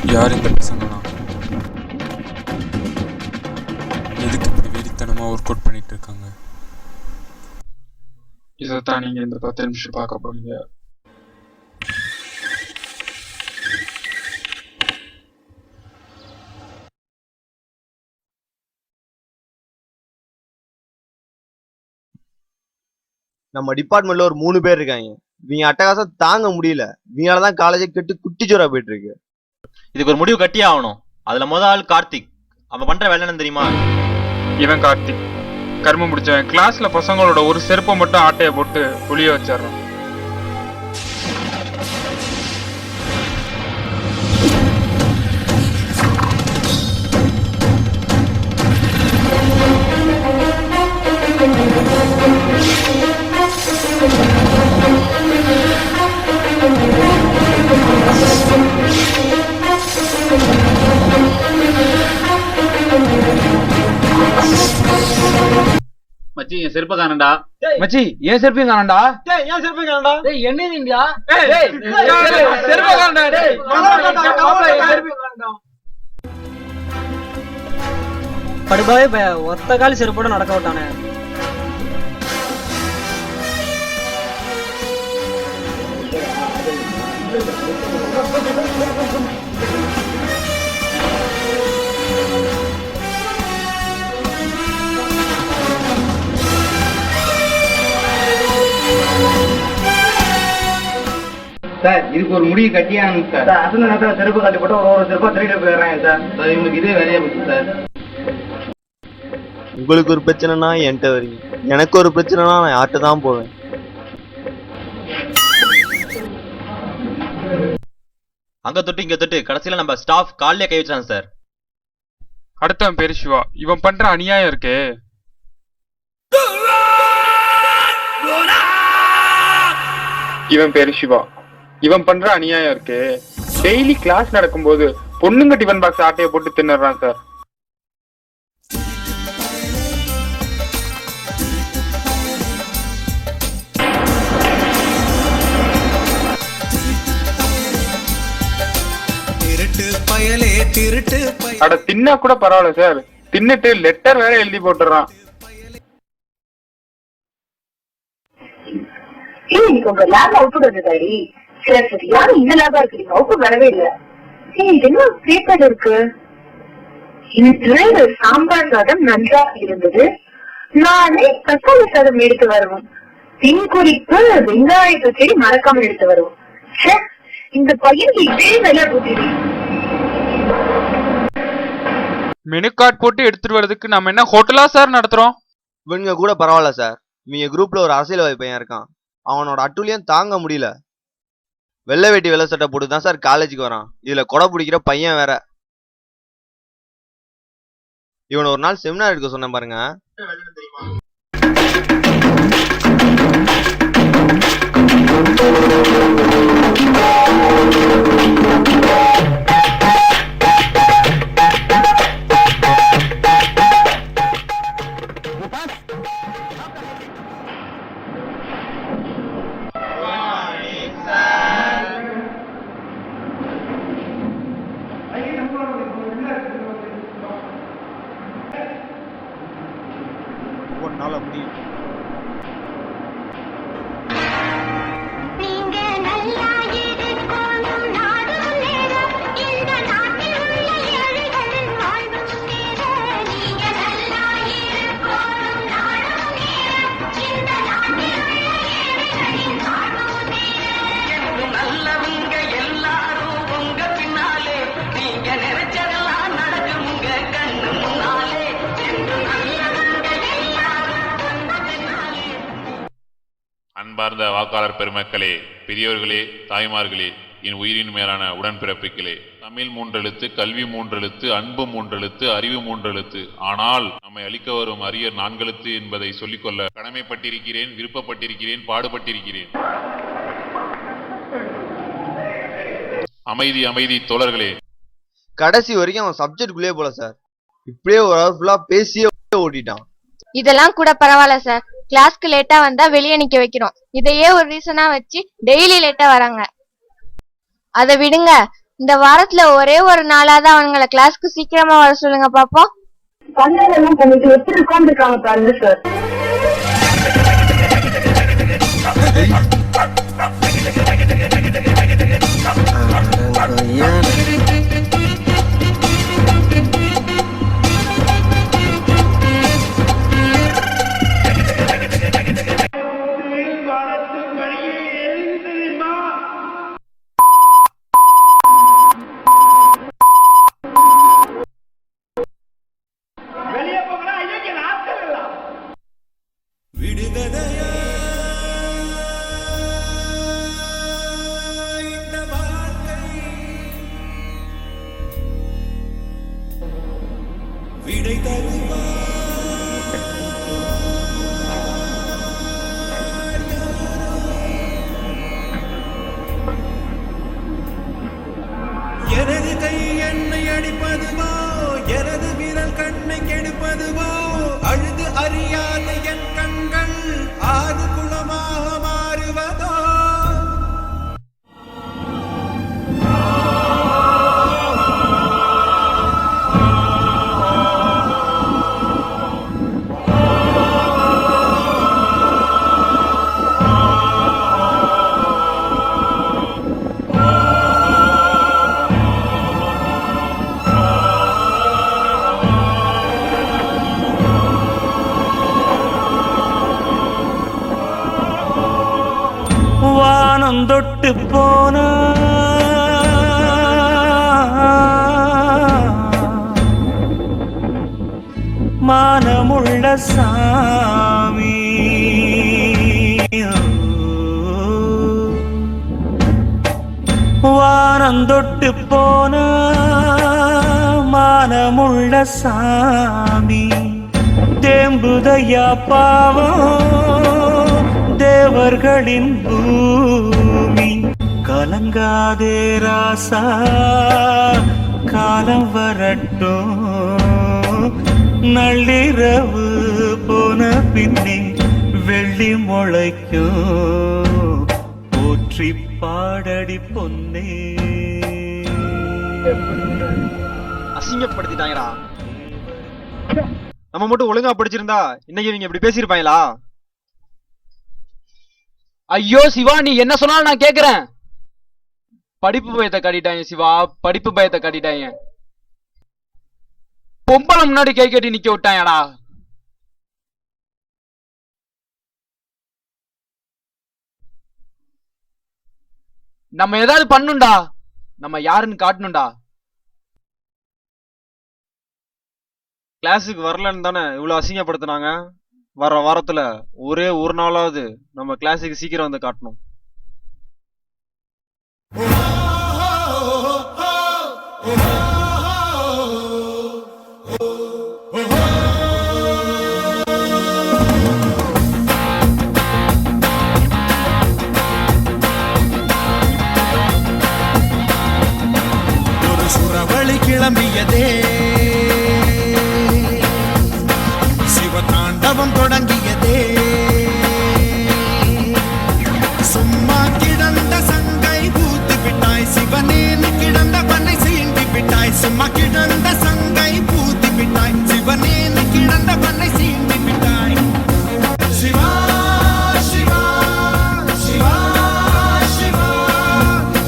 யார் இந்த பசங்களாம்? எதுக்கு இப்படி வெறித்தனமாக ஒர்க் அவுட் பண்ணிட்டு இருக்காங்க? இதைத்தான் நீங்கள் இந்த 10 நிமிஷம் பார்க்க போறீங்க. நம்ம டிபார்ட்மெண்ட்ல ஒரு 3 பேர் இருக்காங்க. இவங்க அட்டகாசம் தாங்க முடியல. இவங்களாலதான் காலேஜை கெட்டு குட்டிச்சோரா போயிட்டு இருக்கு. இதுக்கு ஒரு முடிவு கட்டியே ஆகணும். அதுல முதல் ஆள் கார்த்திக். அவன் பண்ற வேலை என்ன தெரியுமா? இவன் கார்த்திக் கர்மம் முடிச்சவன். கிளாஸ்ல பசங்களோட ஒரு செருப்பை மட்டும் ஆட்டையை போட்டு புளிய வச்சிடறான். மச்சி என் செருப்ப காணண்டா. மச்சி ஏன் செருப்பையும் காணண்டா? டேய் ஏன் செருப்பையும் காணண்டா? டேய் என்னதுடா? டேய் செருப்பை காணண்டா. டேய் செருப்பையும் காணண்டா. படுபாவே ஒத்த காலி செருப்போட நடக்க விட்டானே. சார் இதுக்கு ஒரு முடிவு கட்டியாங்க சார். அசந்த நேரத்துல செருப்பு கட்டி போட்டு ஒரு செருப்பா திருட்டு போயிடுறேன் சார். இவங்களுக்கு இதே வேலையா போச்சு சார். உங்களுக்கு ஒரு பிரச்சனைனா என்கிட்ட வரீங்க, எனக்கு ஒரு பிரச்சனைனா நான் யார்கிட்ட தான் போவேன். அங்க தொட்டு இங்க தொட்டு கடைசியில நம்ம ஸ்டாஃப் காலையே கை வச்சான் சார். அடுத்தவன் பேரு சிவா. இவன் பண்ற அநியாயம் இருக்கே. இவன் பேரு சிவா. இவன் பண்ற அநியாயம் இருக்கு. டெய்லி கிளாஸ் நடக்கும்போது பொண்ணுங்க டிஃபன் பாக்ஸ் ஆட்டையை போட்டு தின்னுறான் சார். அட தின்னா கூட பரவாயில்ல சார், தின்னுட்டு லெட்டர் வேற எழுதி போட்டுறான். உங்க லேப் அவுட்புட் வந்ததாடி? சரி சரி, யாரும் இந்த லேபா இருக்கீங்க? அவுட்புட் வரவே இல்ல. இது என்ன பேப்பர் இருக்கு? இன்று சாம்பார் சாதம் நன்றாக இருந்தது. நானே தக்காளி சாதம் எடுத்து வருவோம். பின் குறிப்பு வெங்காய பச்சடி மறக்காம எடுத்து வருவோம். இந்த பையனுக்கு இதே வேலை போட்டிடு. மெனு கார்டு போட்டு எடுத்துட்டு வரதுக்கு நம்ம என்ன ஹோட்டலா சார் நடத்துறோம்? இவனுங்க கூட பரவாயில்ல சார். இவங்க குரூப்ல ஒரு அரசியல்வாதி பையன் இருக்கான். அவனோட அட்டூழியம் தாங்க முடியல. வெள்ளை வேட்டி வெள்ளை சட்டை போட்டு தான் சார் காலேஜுக்கு வரான். இதுல கொடை பிடிக்கிற பையன் வேற. இவனை ஒரு நாள் செமினார் எடுக்க சொன்னேன் பாருங்க. ஒன்னால முடியும். அன்பார்ந்த வாக்காளர் பெருமக்களே, பெரியோர்களே, தாய்மார்களே, என் உயிரின் மேலான உடன்பிறப்புகளே, தமிழ் 3 எழுத்து, கல்வி 3 எழுத்து, அன்பு 3 எழுத்து, அறிவு 3 எழுத்து. ஆனால் நம்மை அளிக்க வரும் அரியர் 4 எழுத்து என்பதை சொல்லிக்கொள்ள கடமைப்பட்டிருக்கிறேன், விருப்பப்பட்டிருக்கிறேன், பாடுபட்டிருக்கிறேன். அமைதி அமைதி தோழர்களே. கடைசி வரைக்கும் அவன் சப்ஜெக்டுக்குள்ளே போல சார். இப்படியே ஒரு ஹவர் ஃபுல்லா பேசியே ஓட்டிட்டான். இதெல்லாம் கூட பரவாயில்ல சார். கிளாஸ்க்கு லேட்டா வந்தா வெளியே நிக்க வைக்கிறோம். இதையே ஒரு ரீசனா வச்சு டெய்லி லேட்டா வராங்க. அதை விடுங்க. இந்த வாரத்துல ஒரே ஒரு நாளாதான் அவனுங்களை கிளாஸ்க்கு சீக்கிரமா வர சொல்லுங்க பாப்போம். பந்தெல்லாம் பண்ணிட்டு எப்படி உட்கார்ந்துருக்காங்க பாருங்க சார். எனது கை என்னை அடிப்பதுவோ, எனது விரல் கண்ணை கெடுப்பதுவோ, அழுது அறியாத என் கண்கள் ஆறு குளமாக மாறுவதோ. வானம் தொட்டு போன மானமுள்ள சாமி, வானம் தொட்டு போன மானமுள்ள சாமி, தேம்புதையா பாவம் தேவர்களின் பூமி. கலங்காதே ராசா, காலம் வரட்டும், நள்ளிரவு போன பின்னே வெள்ளி முளைக்கும், போற்றி பாடடி பொன்னே. அசிங்கப்படுத்திட்டாங்கடா. நம்ம மட்டும் ஒழுங்கா படிச்சிருந்தா இன்னைக்கு இவங்க இப்படி பேசியிருப்பாங்களா? ஐயோ சிவா, நீ என்ன சொன்னாலும் நான் கேக்குறேன். படிப்பு பயத்தை காட்டிட்டாங்க சிவா, படிப்பு பயத்தை காட்டிட்டாங்க. பொம்பளை முன்னாடி கை கட்டி நிக்க விட்டாங்கடா. நம்ம ஏதாவது பண்ணுண்டா, நம்ம யாருன்னு காட்டணும்டா. கிளாஸுக்கு வரலன்னு தானே இவ்வளவு அசிங்கப்படுத்தினாங்க. வர வாரத்துல ஒரே ஒரு நாளாவது நம்ம கிளாஸுக்கு சீக்கிரம் வந்து காட்டணும். ஒரு சுறவழி கிளம்பியதே, சிவதாண்டவம் தொடங்கியதே, சும்மா கிடந்த சங்கை பூத்து விட்டாய், சிவனேன்னு கிடந்த பண்ணை சீண்டி விட்டாய், சும்மா கிடந்த சங்கை பூத்து விட்டாய், சிவனேன்னு கிடந்த பண்ணை சீண்டி விட்டாய். சிவா சிவா சிவா சிவா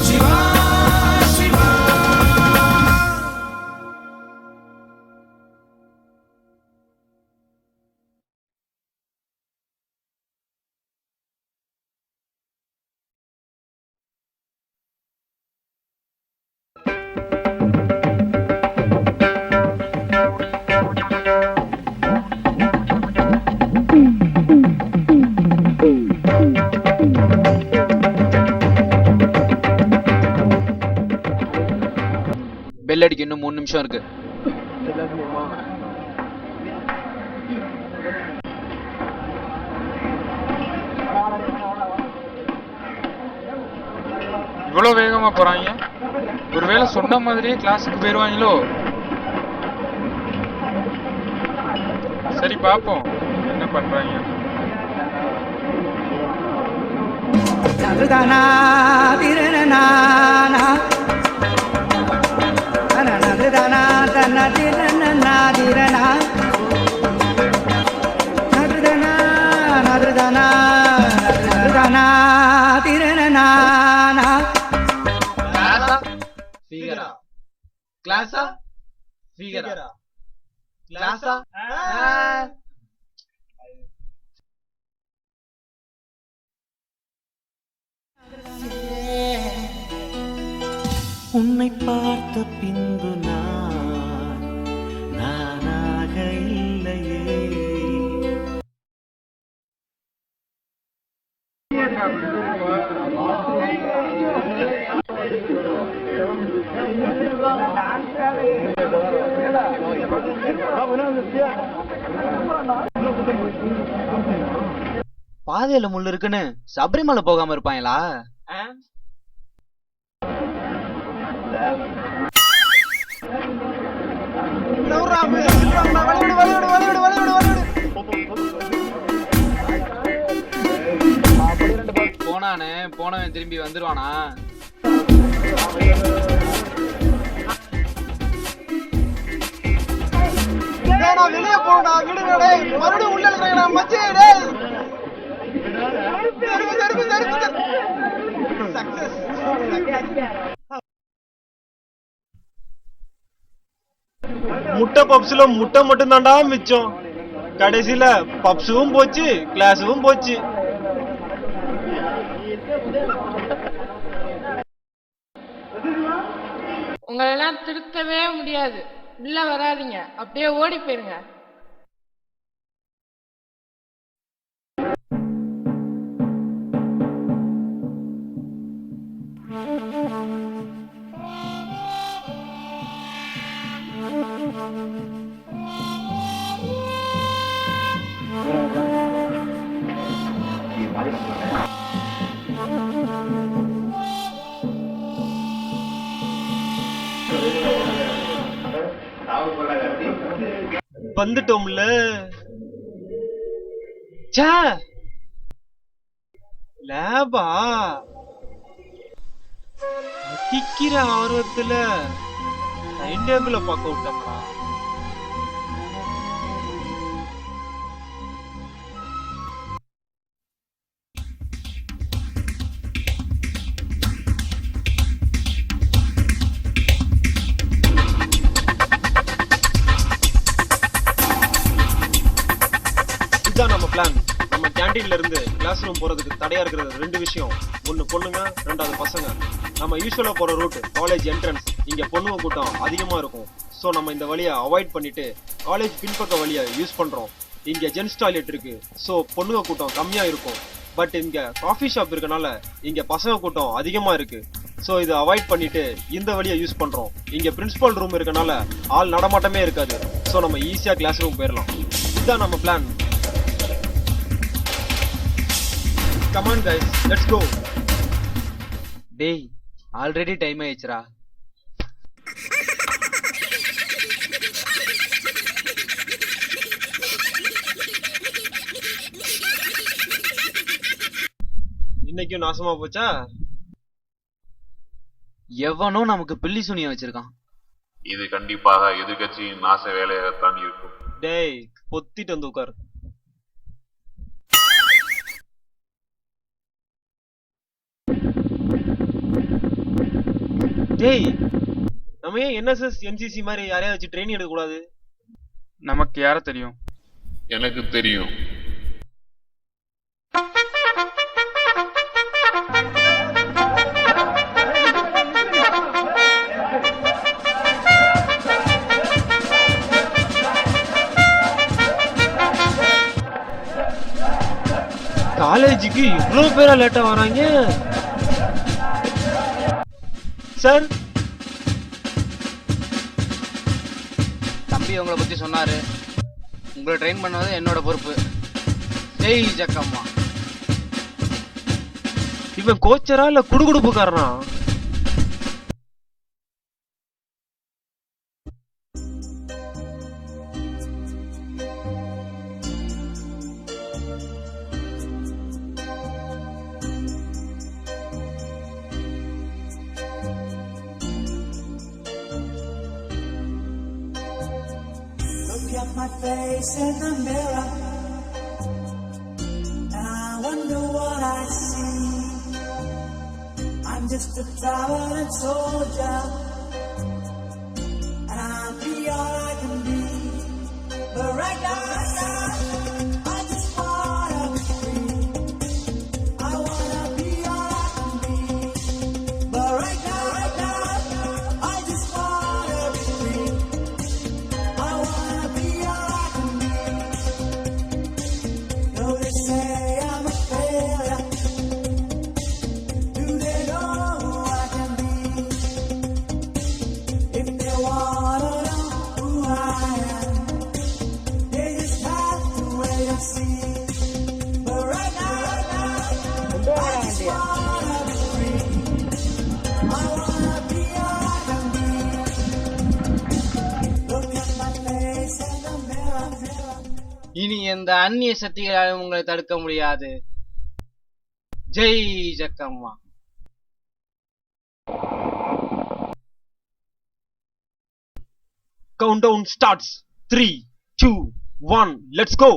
சிவா சிவா. பெல் அடிக்க இன்னும் 3 நிமிஷம் இருக்கு. இவ்வளவு வேகமா போறாங்க. ஒருவேளை சொன்ன மாதிரியே கிளாஸுக்கு போயிருவாங்களோ? சரி பாப்போம் என்ன பண்றாங்க. தருதனா திரணனா ஃபிகரா கிளாஸா ஃபிகரா கிளாஸா உன்னை பார்த்த பின்பு நானாக இல்லையே. பாதையில முள்ளு இருக்குன்னு சபரிமலை போகாம இருப்பாங்களா? போனானே போனவன் திரும்பி வந்துருவானா? வெளியே போனா மறுபடியும் உள்ள மச்சே முட்டை பப்ஸ்ல முட்டை மட்டும் தான்டா மிச்சம். கடைசியில பப்ஸும் போச்சு, கிளாஸும் போச்சு. உங்களெல்லாம் திருத்தவே முடியாது. உள்ள வராதீங்க, அப்படியே ஓடி போயிருங்க. வந்துட்டோம்ல. லேபா அடிக்கிற ஆர்வத்துல டைம் டேபிள பார்க்க விட்டோம்டா. இதுதான் நம்ம பிளான். நம்ம கேண்டீன்ல இருந்து கிளாஸ் ரூம் போறதுக்கு தடையா இருக்கிறது ரெண்டு விஷயம். ஒன்னு பொண்ணுங்க, ரெண்டாவது பசங்க. நம்ம யூஸ்வலா போற ரூட் காலேஜ் என்ட்ரன்ஸ். இங்க பொண்ணுங்க கூட்டம் அதிகமா இருக்கும். சோ நம்ம இந்த வழியை அவாய்ட் பண்ணிட்டு காலேஜ் பின்பக்க வழியை யூஸ் பண்றோம். இங்க ஜென்ஸ் டாய்லெட் இருக்கு, சோ பொண்ணுங்க கூட்டம் கம்மியா இருக்கும். பட் இங்க காஃபி ஷாப் இருக்கனால இங்க பசங்க கூட்டம் அதிகமா இருக்கு. சோ இதை அவாய்ட் பண்ணிட்டு இந்த வழியை யூஸ் பண்றோம். இங்க பிரின்சிபல் ரூம் இருக்கனால ஆள் நடமாட்டமே இருக்காது. சோ நம்ம ஈஸியா கிளாஸ் ரூம் போயிடலாம். இதுதான் நம்ம plan. Come on guys, let's go. டேய், ஆல்ரெடி டைம் ஆயிடுச்சுடா. இன்னைக்கும் நாசமா போச்சா? எவனோ நமக்கு பில்லி சுனிய வச்சிருக்கான். இது கண்டிப்பாக எதிர்கட்சியின் நாச வேலையாகத்தான் இருக்கும். டேய், பொத்திட்டு வந்து உட்கார். டேய், நம்ம ஏன் NSS NCC மாதிரி யாரையா வச்சு ட்ரெயினிங் எடுக்க கூடாது? நமக்கு யார தெரியும்? எனக்கு தெரியும். காலேஜுக்கு இவ்வளவு பேரா லேட்டா வராங்க. சார், தம்பி உங்களை பத்தி சொன்னாரு. உங்களை ட்ரெயின் பண்ணது என்னோட பொறுப்பு. ஜெய் ஜக்கம்மா. இவன் கோச்சரா இல்ல குடுகுடுப்புக்காரனா? My face in the mirror, and I wonder what I see. I'm just a traveling soldier இனி எந்த அந்நிய சக்திகளாலும் உங்களை தடுக்க முடியாது. Jai Jakkamma. Countdown starts. 3, 2, 1, let's go.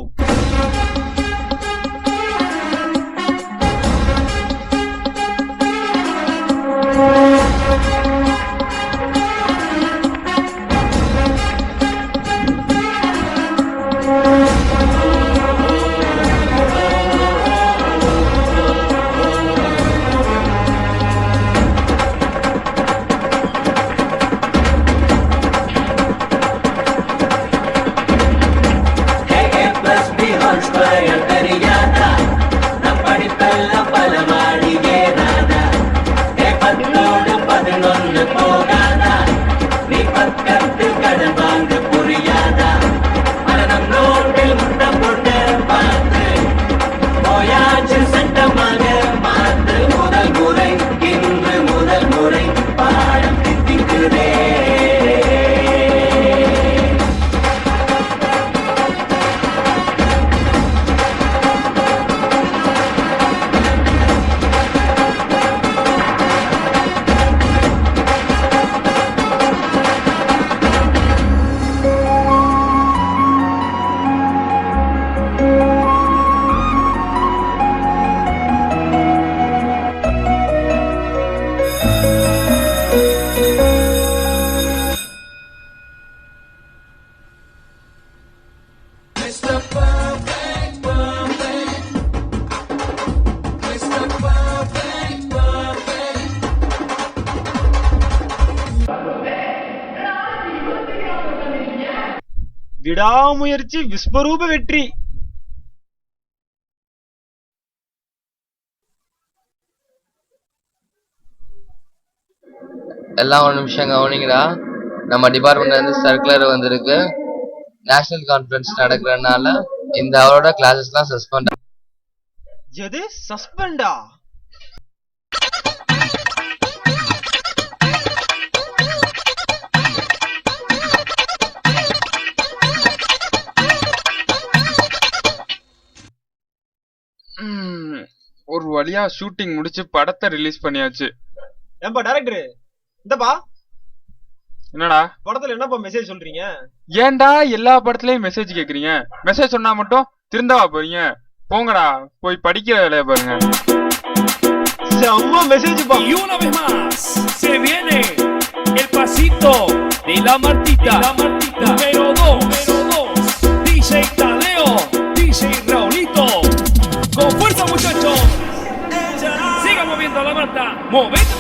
விடாமுயற்சி விஸ்வரூப வெற்றி. எல்லாம் ஒரு நிமிஷம் கவனிங்கடா. நம்ம டிபார்ட்மெண்ட்ல இருந்து சர்க்குலர் வந்திருக்கு. நேஷனல் கான்ஃபரன்ஸ் நடக்கிறதுனால இந்த அவரோட கிளாஸஸ்லாம் சஸ்பெண்ட். எது சஸ்பெண்டா? ஒரு வழியா ஷூட்டிங் முடிச்சு படத்தை ரிலீஸ் பண்ணியாச்சு. ஏன்பா டைரக்டர், இந்தப்பா என்னடா படத்துல என்னப்பா மெசேஜ் சொல்றீங்க? ஏன்டா எல்லா படத்துலயும் மெசேஜ் கேக்குறீங்க? மெசேஜ் சொன்னா மட்டும் திருந்தவா போறீங்க? போங்கடா போய் படிக்கிற வேலைய பாருங்க. செம்ம மெசேஜ் பா. Y una vez más se viene el pasito de la Martita, número 2, DJ Tadeo, DJ Raulito, con fuerza muchachos, sigan moviendo la Marta, movete.